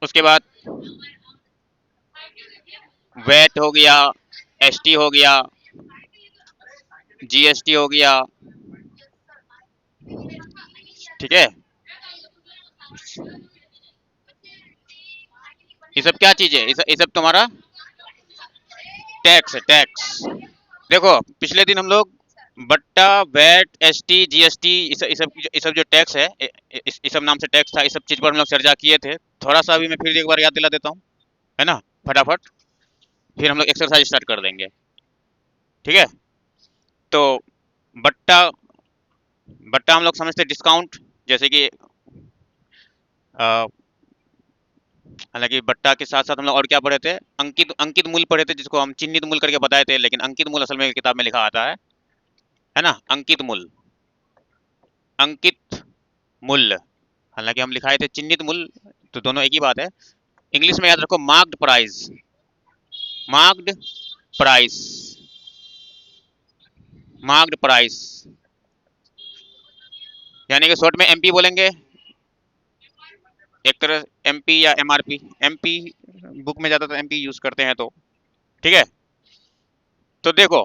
उसके बाद वैट हो गया, एसटी हो गया, जीएसटी हो गया। ठीक है, ये सब क्या चीज है, ये सब तुम्हारा टैक्स है, टैक्स। देखो पिछले दिन हम लोग बट्टा, वैट, एसटी, जीएसटी, ये सब जो टैक्स है, इस सब नाम से टैक्स था, इस सब चीज पर हम लोग चर्चा किए थे। थोड़ा सा अभी मैं फिर एक बार याद दिला देता हूँ, है ना, फटाफट। फिर हम लोग एक्सरसाइज स्टार्ट कर देंगे। ठीक है, तो बट्टा, बट्टा हम लोग समझते डिस्काउंट, जैसे कि हालांकि बट्टा के साथ साथ हम लोग और क्या पढ़े थे, अंकित अंकित मूल्य पढ़े थे, जिसको हम चिन्हित मूल्य करके बताए थे, लेकिन अंकित मूल्य असल में किताब में लिखा आता है ना, अंकित मूल्य, अंकित मूल्य। हालांकि हम लिखाए थे चिन्हित मूल्य, तो दोनों एक ही बात है। इंग्लिश में याद रखो marked price, marked price, marked price, यानी कि शॉर्ट में एमपी बोलेंगे एक तरह, एमपी या एमआरपी, एमपी बुक में ज्यादातर एमपी यूज करते हैं, तो ठीक है। तो देखो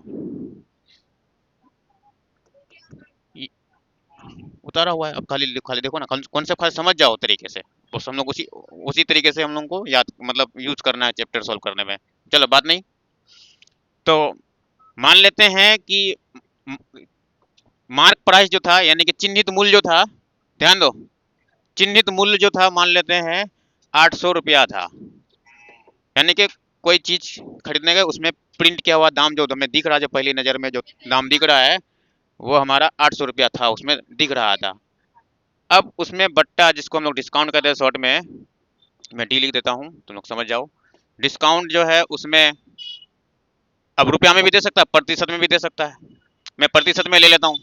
उतारा हुआ है, अब खाली खाली देखो ना, कॉन्सेप्ट खाली समझ जाओ तरीके से, बस हम लोग उसी उसी तरीके से हम लोग को याद मतलब यूज करना है चैप्टर सॉल्व करने में। चलो बात नहीं, तो मान लेते हैं कि मार्क प्राइस जो था, यानी कि चिन्हित मूल्य जो था, ध्यान दो, चिन्हित मूल्य जो था मान लेते हैं 800 रुपया था, यानी कि कोई चीज खरीदने गए, उसमें प्रिंट किया हुआ दाम जो हमें दिख रहा है, जो पहली नजर में जो दाम दिख रहा है, वो हमारा 800 रुपया था, उसमें दिख रहा था। अब उसमें बट्टा, जिसको हम लोग डिस्काउंट कहते हैं शॉर्ट में, मैं डी लिख देता हूँ तुम लोग समझ जाओ। डिस्काउंट जो है उसमें अब रुपया में भी दे सकता है, प्रतिशत में भी दे सकता है। मैं प्रतिशत में ले लेता हूँ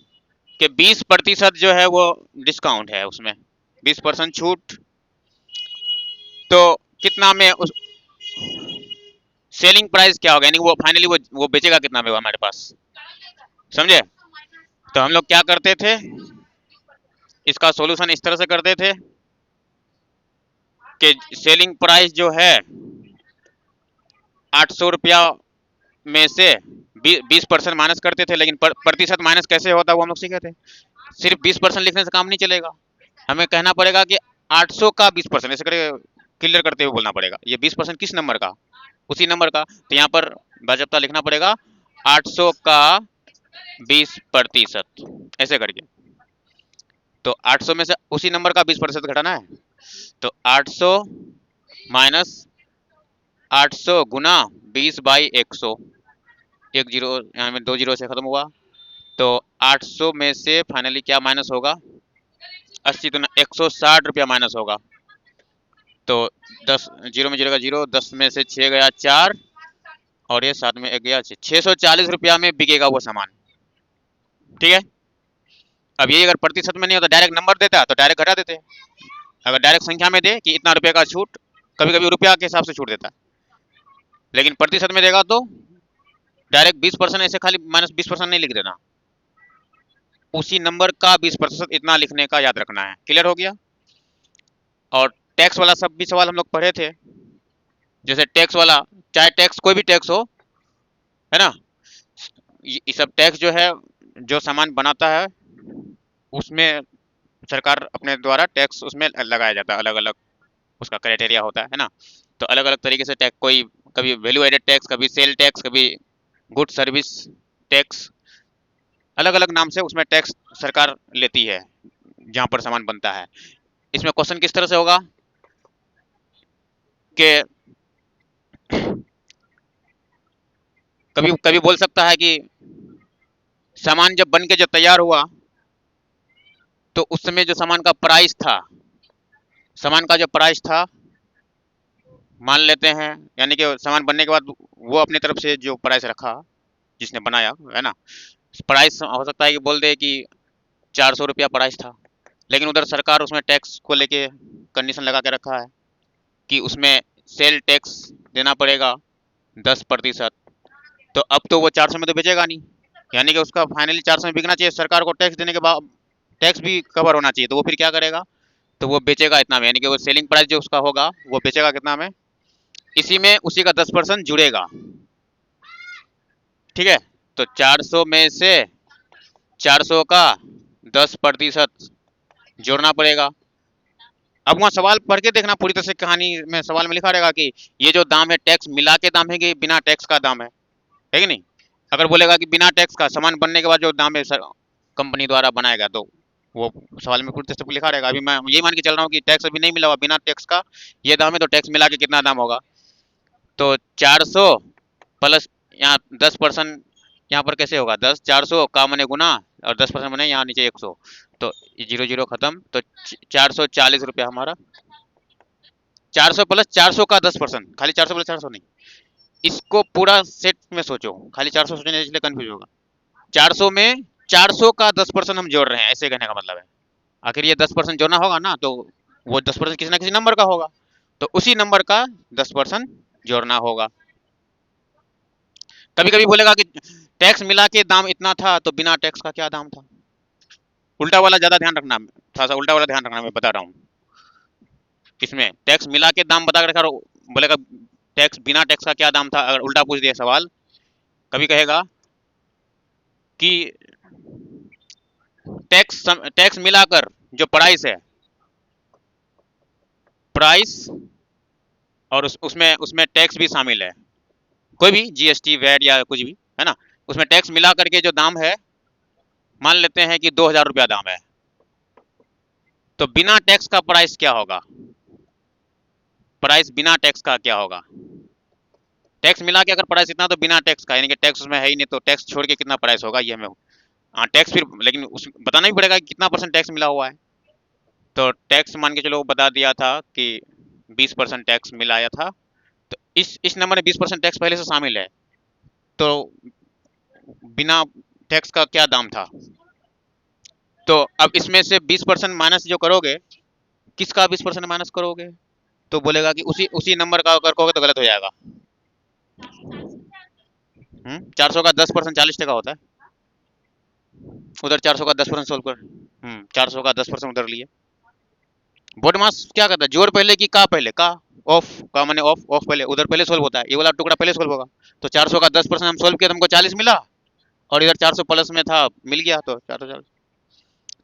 कि 20% जो है वो डिस्काउंट है उसमें, 20% छूट। तो कितना में उस सेलिंग प्राइस क्या होगा, यानी वो फाइनली वो बेचेगा कितना में वो हमारे पास, समझे। तो हम लोग क्या करते थे, इसका सॉल्यूशन इस तरह से करते थे कि सेलिंग प्राइस जो है 800 रुपया में से 20% माइनस करते थे, लेकिन प्रतिशत माइनस कैसे होता है वो हम लोग सीखे थे। सिर्फ 20% लिखने से काम नहीं चलेगा, हमें कहना पड़ेगा कि 800 का 20%, ऐसे करके क्लियर करते हुए बोलना पड़ेगा, ये 20% किस नंबर का, उसी नंबर का। तो यहाँ पर बाजप्ता लिखना पड़ेगा 800 का 20%, ऐसे करके। तो 800 में से उसी नंबर का 20% घटाना है, तो 800 माइनस 800 गुना 20/100, एक जीरो यहाँ में 2 जीरो से खत्म हुआ, तो 800 में से फाइनली क्या माइनस होगा, 80 तो 160 रुपया माइनस होगा। तो 10, जीरो में जीरो का जीरो, 10 में से 6 गया 4, और ये 7 में 1 गया 640 रुपया में बिकेगा वो सामान। ठीक है, अब ये अगर प्रतिशत में नहीं होता, डायरेक्ट नंबर देता तो डायरेक्ट घटा देते, अगर डायरेक्ट संख्या में दे कि इतना रुपये का छूट, कभी कभी रुपया के हिसाब से छूट देता, लेकिन प्रतिशत में देगा तो डायरेक्ट 20%, ऐसे खाली -20% नहीं लिख देना, उसी नंबर का 20% इतना लिखने का याद रखना है। क्लियर हो गया। और टैक्स वाला सब भी सवाल हम लोग पढ़े थे, जैसे टैक्स वाला, चाहे टैक्स कोई भी टैक्स हो, है ना, ये सब टैक्स जो है, जो सामान बनाता है उसमें सरकार अपने द्वारा टैक्स उसमें लगाया जाता है, अलग अलग उसका क्राइटेरिया होता है ना। तो अलग अलग तरीके से टैक्स, कोई कभी वैल्यू एडेड टैक्स, कभी सेल टैक्स, कभी गुड सर्विस टैक्स, अलग अलग नाम से उसमें टैक्स सरकार लेती है जहाँ पर सामान बनता है। इसमें क्वेश्चन किस तरह से होगा कि कभी कभी बोल सकता है कि सामान जब बन के जब तैयार हुआ, तो उस समय जो सामान का प्राइस था, सामान का जो प्राइस था, मान लेते हैं, यानी कि सामान बनने के बाद वो अपनी तरफ से जो प्राइस रखा, जिसने बनाया, है ना, प्राइस हो सकता है कि बोल दे कि 400 रुपया प्राइस था, लेकिन उधर सरकार उसमें टैक्स को लेके कंडीशन लगा के रखा है कि उसमें सेल टैक्स देना पड़ेगा 10%। तो अब तो वो 400 में तो बेचेगा नहीं, यानी कि उसका फाइनली 400 में बिकना चाहिए, सरकार को टैक्स देने के बाद टैक्स भी कवर होना चाहिए, तो वो फिर क्या करेगा, तो वो बेचेगा इतना में, यानी कि वो सेलिंग प्राइस जो उसका होगा वो बेचेगा कितना में, इसी में उसी का 10% जुड़ेगा। ठीक है, तो 400 में से 400 का 10% जोड़ना पड़ेगा। अब वहाँ सवाल पढ़ के देखना पूरी तरह से, कहानी में सवाल में लिखा रहेगा कि ये जो दाम है टैक्स मिला के दाम है कि बिना टैक्स का दाम है कि नहीं। अगर बोलेगा कि बिना टैक्स का, सामान बनने के बाद जो दाम है कंपनी द्वारा बनाएगा, तो वो सवाल में पूरी तरह से लिखा रहेगा। अभी मैं ये मान के चल रहा हूँ कि टैक्स अभी नहीं मिला हुआ, बिना टैक्स का ये दाम है, तो टैक्स मिला के कितना दाम होगा। तो 400 प्लस यहाँ 10%, यहाँ पर कैसे होगा, 400 का मैंने गुना और 10% बने यहाँ नीचे 100, तो 0 0 खत्म, तो 440 रुपया हमारा। 400 प्लस 400 का 10%, खाली 400 प्लस 400 नहीं, इसको पूरा सेट में सोचो, खाली 400 सोचने इसलिए कंफ्यूज होगा। 400 में 400 का 10% हम जोड़ रहे हैं, ऐसे कहने का मतलब है। आखिर ये 10% जोड़ना होगा ना, तो वो 10% किसी ना किसी नंबर का होगा, तो उसी नंबर का 10% जोड़ना होगा। कभी कभी बोलेगा कि टैक्स मिला के दाम इतना था, तो बिना टैक्स का क्या दाम था। उल्टा वाला ज्यादा ध्यान रखना, थोड़ा सा उल्टा वाला ध्यान रखना, मैं बता रहा हूँ। किसमें टैक्स मिला के दाम बता कर बोलेगा टैक्स बिना टैक्स का क्या दाम था, अगर उल्टा पूछ दिया सवाल, कभी कहेगा कि टैक्स टैक्स मिलाकर जो प्राइस है, प्राइस और उसमें उसमें टैक्स भी शामिल है, कोई भी जीएसटी वैट या कुछ भी है ना, उसमें टैक्स मिला करके जो दाम है, मान लेते हैं कि 2000 रुपया दाम है, तो बिना टैक्स का प्राइस क्या होगा, प्राइस बिना टैक्स का क्या होगा। टैक्स मिला के अगर प्राइस इतना, तो बिना टैक्स का, यानी कि टैक्स उसमें है ही नहीं, तो टैक्स छोड़ के कितना प्राइस होगा ये हमें, हाँ टैक्स फिर लेकिन उस बताना भी पड़ेगा कि कितना % टैक्स मिला हुआ है। तो टैक्स मान के चलो बता दिया था कि 20% टैक्स मिलाया था, तो इस नंबर में 20% टैक्स पहले से शामिल है, तो बिना टैक्स का क्या दाम था। तो अब इसमें से 20% माइनस जो करोगे, किसका 20% माइनस करोगे, तो बोलेगा कि उसी उसी नंबर का अगर कहोगे तो गलत हो जाएगा। 400 का 10% 40 टका होता है, उधर 400 का 10% सोल्व कर, 400 का 10% उधर लिए। बोर्ड मास क्या करता है, जोड़ पहले की का पहले, का ऑफ, का मैंने ऑफ, ऑफ पहले, उधर पहले सोल्व होता है, ये वाला टुकड़ा पहले सोल्व होगा। तो 400 का 10% हम सोल्व किया तो हमको 40 मिला, और इधर 400 प्लस में था, मिल गया, तो 440।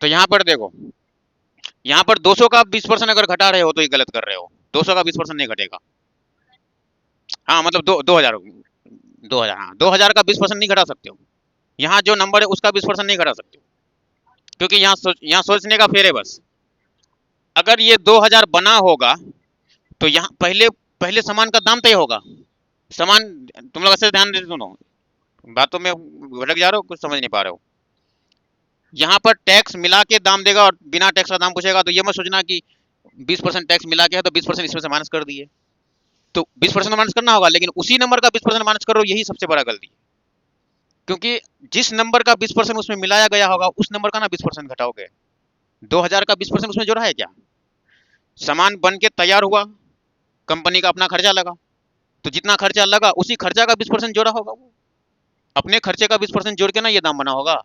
तो यहाँ पर देखो, यहाँ पर 200 का 20% अगर घटा रहे हो तो ये गलत कर रहे हो, 200 का 20% नहीं घटेगा। हाँ मतलब 2000, हाँ 2000 का 20% नहीं घटा सकते हो, यहाँ जो नंबर है उसका 20% नहीं घटा सकते हो, क्योंकि यहाँ सोचने का फेर है बस। अगर ये 2000 बना होगा, तो यहाँ पहले पहले सामान का दाम तय होगा। सामान, तुम लोग अच्छे से ध्यान दे सुनो, बातों में भटक जा रहे हो, कुछ समझ नहीं पा रहे हो। यहाँ पर टैक्स मिला के दाम देगा और बिना टैक्स का दाम पूछेगा, तो ये मत सोचना कि 20% टैक्स मिला के है तो 20% इसमें से माइनस कर दिए, तो 20% माइनस करना होगा, लेकिन उसी नंबर का 20% माइनस करो, यही सबसे बड़ा गलती है। क्योंकि जिस नंबर का 20% उसमें मिलाया गया होगा, उस नंबर का ना 20% घटाओगे। 2000 का 20% उसमें जोड़ा है क्या, सामान बन के तैयार हुआ, कंपनी का अपना खर्चा लगा, तो जितना खर्चा लगा उसी खर्चा का 20% जोड़ा होगा, वो अपने खर्चे का 20% जोड़ के ना ये दाम बना होगा।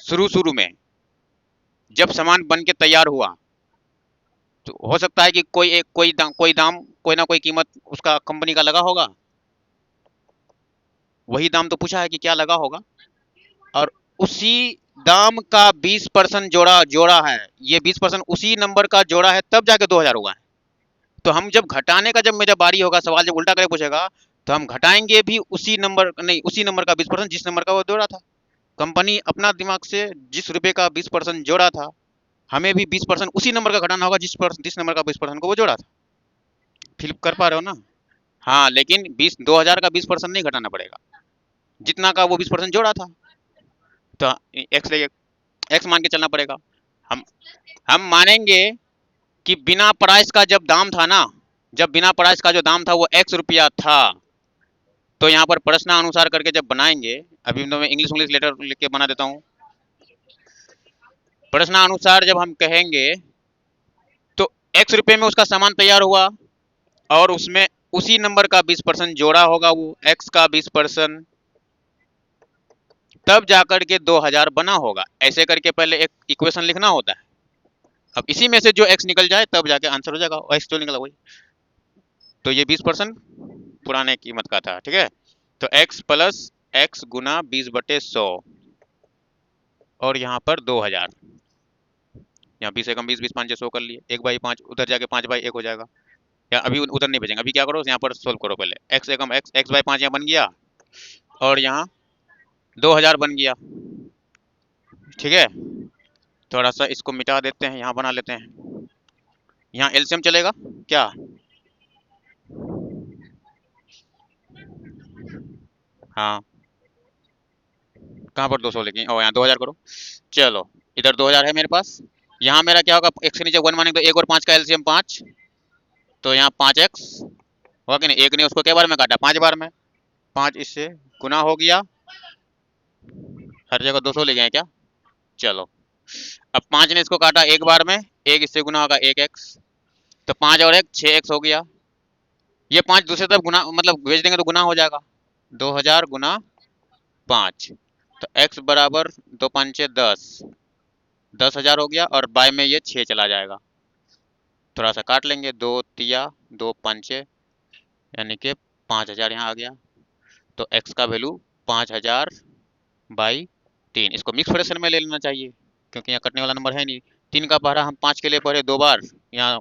शुरू शुरू में जब सामान बन के तैयार हुआ, तो हो सकता है कि कोई ना कोई कीमत उसका कंपनी का लगा होगा, वही दाम तो पूछा है कि क्या लगा होगा, और उसी दाम का 20% जोड़ा जोड़ा है, ये 20% उसी नंबर का जोड़ा है, तब जाके 2000 हुआ है। तो हम जब घटाने का, जब मेरा बारी होगा, सवाल जब उल्टा करके पूछेगा, तो हम घटाएंगे भी उसी नंबर, नहीं उसी नंबर का 20% जिस नंबर का वो जोड़ा था। कंपनी अपना दिमाग से जिस रुपए का 20% जोड़ा था, हमें भी 20% उसी नंबर का घटाना होगा जिस नंबर का 20% को वो जोड़ा था। फिल कर पा रहे हो ना। हाँ लेकिन 2000 का 20% नहीं घटाना पड़ेगा, जितना का वो 20% जोड़ा था, तो एक्स मान के चलना पड़ेगा। हम हम मानेंगे कि बिना प्राइस का जब दाम था ना, जब बिना प्राइस का जो दाम था वो ₹X था, तो यहाँ पर प्रश्नानुसार करके जब बनाएंगे, अभी तो मैं इंग्लिश इंग्लिश लेटर लिख के बना देता हूँ। प्रश्नानुसार जब हम कहेंगे, तो ₹X में उसका सामान तैयार हुआ, और उसमें उसी नंबर का 20% जोड़ा होगा, वो X का 20%, तब जाकर के 2000 बना होगा। ऐसे करके पहले एक इक्वेशन लिखना होता है, अब इसी में से जो x निकल जाए तब जाके आंसर हो जाएगा, x जो निकला वही। तो ये 20% पुराने कीमत का था, ठीक है। तो x प्लस x गुना 20/100 और यहाँ पर 2000, यहाँ 20 एकम 20, 20 5 100 कर लिए, 1/5 उधर जाके 5/1 हो जाएगा। या अभी उधर नहीं भेजेंगे, अभी क्या करो यहाँ पर सोल्व करो पहले, x एकम x/5 यहाँ बन गया और यहाँ 2000 बन गया, ठीक है। थोड़ा सा इसको मिटा देते हैं, यहाँ बना लेते हैं, यहाँ एलसीएम चलेगा क्या? हाँ, कहाँ पर 200 लेके, ओ यहाँ 2000 करो। चलो इधर 2000 है मेरे पास, यहाँ मेरा क्या होगा, x के नीचे 1 मानेंगे तो 1 और 5 का एलसीएम 5, तो यहाँ 5x होगा कि नहीं, एक ने उसको क्या बार में काटा, 5 बार में, 5 इससे गुना हो गया, हर जगह 200 ले गए क्या? चलो अब 5 ने इसको काटा एक बार में, एक इससे गुना होगा 1x, तो 5 और 1 6x हो गया, ये 5 दूसरी तरफ गुना मतलब भेज देंगे तो गुना हो जाएगा, 2000 गुना 5, तो x बराबर 2 पंचे 10, 10,000 हो गया और बाय में ये 6 चला जाएगा, थोड़ा सा काट लेंगे, 2 तिया 2 पंचे यानी कि 5000 यहाँ आ गया, तो x का वैल्यू 5000 बाई 3, इसको मिक्स फ्रैक्शन में ले लेना चाहिए क्योंकि यहाँ कटने वाला नंबर है नहीं, 3 का पहरा हम 5 के लिए पढ़े 2 बार, यहाँ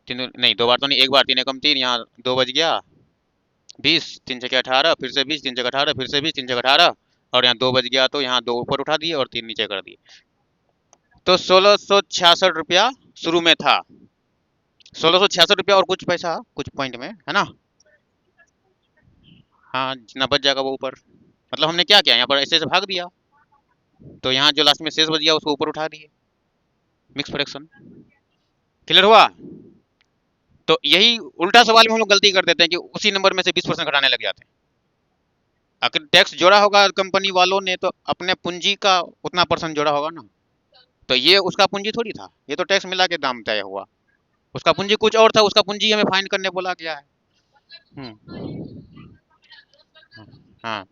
3 नहीं 2 बार तो नहीं, एक बार, 3 एकम 3, यहाँ 2 बज गया, 20 3 छके 18, फिर से 20 3 छके 18, फिर से 20 3 छके 18 और यहाँ 2 बज गया, तो यहाँ 2 ऊपर उठा दिए और 3 नीचे कर दिए, तो 1666 रुपया शुरू में था, 1666 रुपया और कुछ पैसा कुछ पॉइंट में, है ना। हाँ जितना बच जाएगा वो ऊपर, मतलब हमने क्या किया यहाँ पर ऐसे ऐसे भाग दिया, तो यहाँ जो लास्ट में शेष बच गया उसको ऊपर उठा दिए, मिक्स फ्रैक्शन, क्लियर हुआ। तो यही उल्टा सवाल में हम लोग गलती कर देते हैं कि उसी नंबर में से 20% घटाने लग जाते हैं, आखिर टैक्स जोड़ा होगा कंपनी वालों ने तो अपने पूंजी का उतना परसेंट जोड़ा होगा ना, तो ये उसका पूंजी थोड़ी था, ये तो टैक्स मिला के दाम तय हुआ, उसका पूंजी कुछ और था, उसका पूंजी हमें फाइन करने बोला गया है। हम्म। हाँ